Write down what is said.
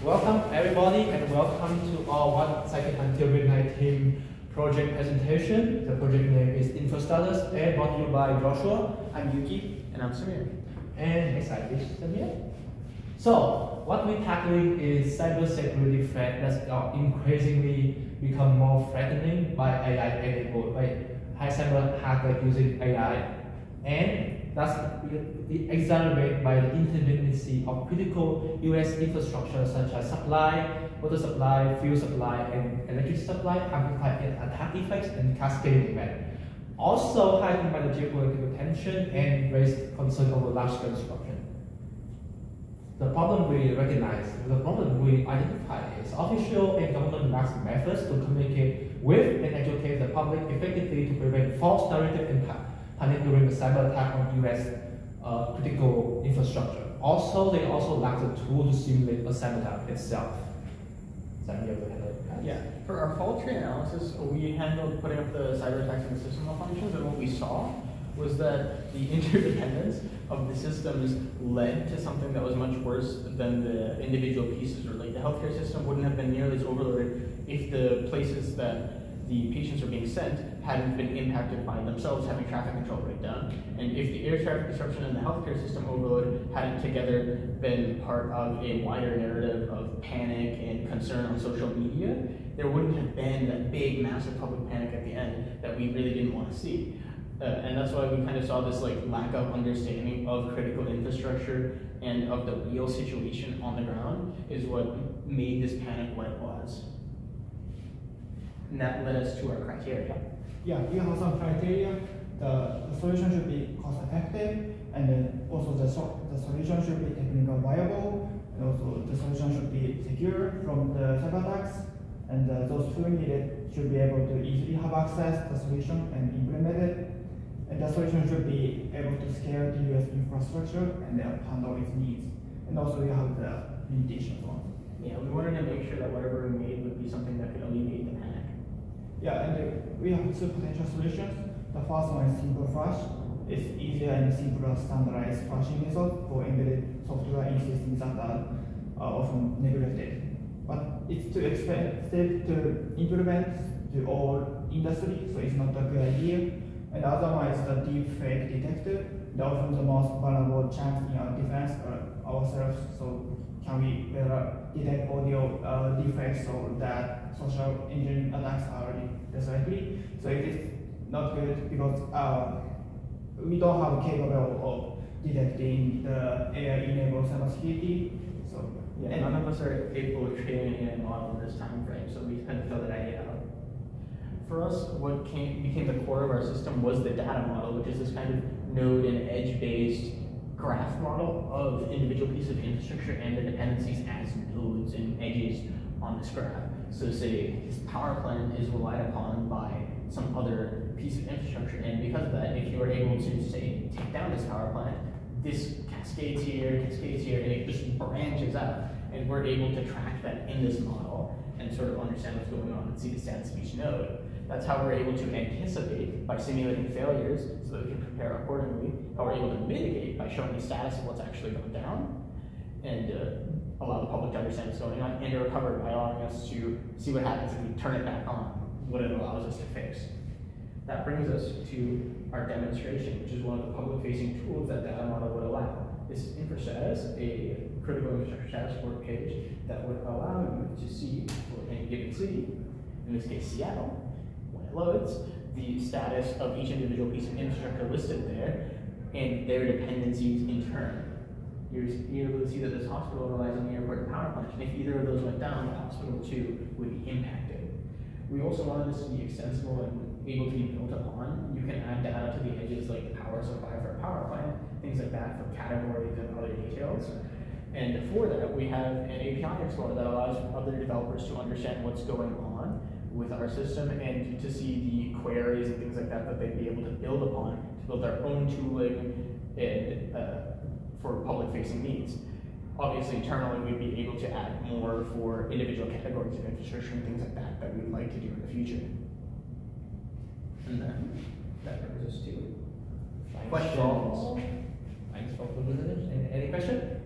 Welcome everybody and welcome to our One Second Until Midnight team project presentation. The project name is InfoStatus and brought to you by Joshua. I'm Yuki. And I'm Samir. And next slide please, Samir. So what we're tackling is cybersecurity threat that's increasingly become more threatening by AI enabled by high cyber hacker using AI, and that's exacerbated by the intermittency of critical US infrastructure such as supply, water supply, fuel supply, and electricity supply, amplified attack effects and cascading events. Also heightened by the geopolitical tension and raised concern over large-scale disruption. The problem we recognize, the problem we identify is official and government lacks methods to communicate with and educate the public effectively to prevent false narrative and panic during the cyber attack on US critical infrastructure. Also, they also lack the tool to simulate a cyber attack itself. Yeah, for our fault tree analysis, we handled putting up the cyber attacks and the system functions, and what we saw was that the interdependence of the systems led to something that was much worse than the individual pieces, or like the healthcare system wouldn't have been nearly as overloaded if the places that the patients are being sent hadn't been impacted by themselves having traffic control breakdown. And if the air traffic disruption and the healthcare system overload hadn't together been part of a wider narrative of panic and concern on social media, there wouldn't have been that big, massive public panic at the end that we really didn't want to see. And that's why we kind of saw this lack of understanding of critical infrastructure and of the real situation on the ground is what made this panic what it was. And that led us to our criteria. Yeah, we have some criteria. The solution should be cost effective, and then also the solution should be technically viable, and also the solution should be secure from the cyber attacks, and those who need it should be able to easily have access to the solution and implement it. And the solution should be able to scale the US infrastructure and handle its needs. And also we have the limitations on. Yeah, we wanted to make sure that whatever we made would be something that could alleviate the panic. Yeah, and we have two potential solutions. The first one is simple flash. It's easier and simpler standardized flashing method for embedded software in systems that are often neglected. But it's too expensive to implement to all industries, so it's not a good idea. And the other one is the deep fake detector. They're often the most vulnerable chance in our defense ourselves. So can we better detect audio defects so that social engineering attacks are less likely? So it is not good because we don't have capable of detecting the AI-enabled cybersecurity. So yeah, none of us are capable of training an AI model in this time frame, so we kind of throw that idea out. For us, what became the core of our system was the data model, which is this kind of node and edge-based graph model of individual pieces of infrastructure and the dependencies as nodes and edges on this graph. So say this power plant is relied upon by some other piece of infrastructure, and because of that, if you were able to say take down this power plant, this cascades here, and it just branches out, and we're able to track that in this model and sort of understand what's going on and see the status of each node. That's how we're able to anticipate by simulating failures so that we can prepare accordingly, how we're able to mitigate by showing the status of what's actually going down, and allow the public to understand what's going on, and to recover by allowing us to see what happens if we turn it back on, what it allows us to fix. That brings us to our demonstration, which is one of the public-facing tools that data model would allow. This is InfoStatus, a critical infrastructure status report page that would allow you to see for any given city, in this case Seattle, when it loads, the status of each individual piece of infrastructure listed there, and their dependencies in turn. You're able to see that this hospital relies on the airport and power plant, and if either of those went down, the hospital too would be impacted. We also wanted this to be extensible and able to be built upon. You can add data to the edges like the power supply for a power plant, things like that for categories and other details. And for that, we have an API explorer that allows other developers to understand what's going on with our system and to see the queries and things like that that they'd be able to build upon to build their own tooling and for public-facing needs. Obviously, internally, we'd be able to add more for individual categories of infrastructure and things like that that we'd like to do in the future. And then that brings us to questions. Thanks for the visitors. Any question?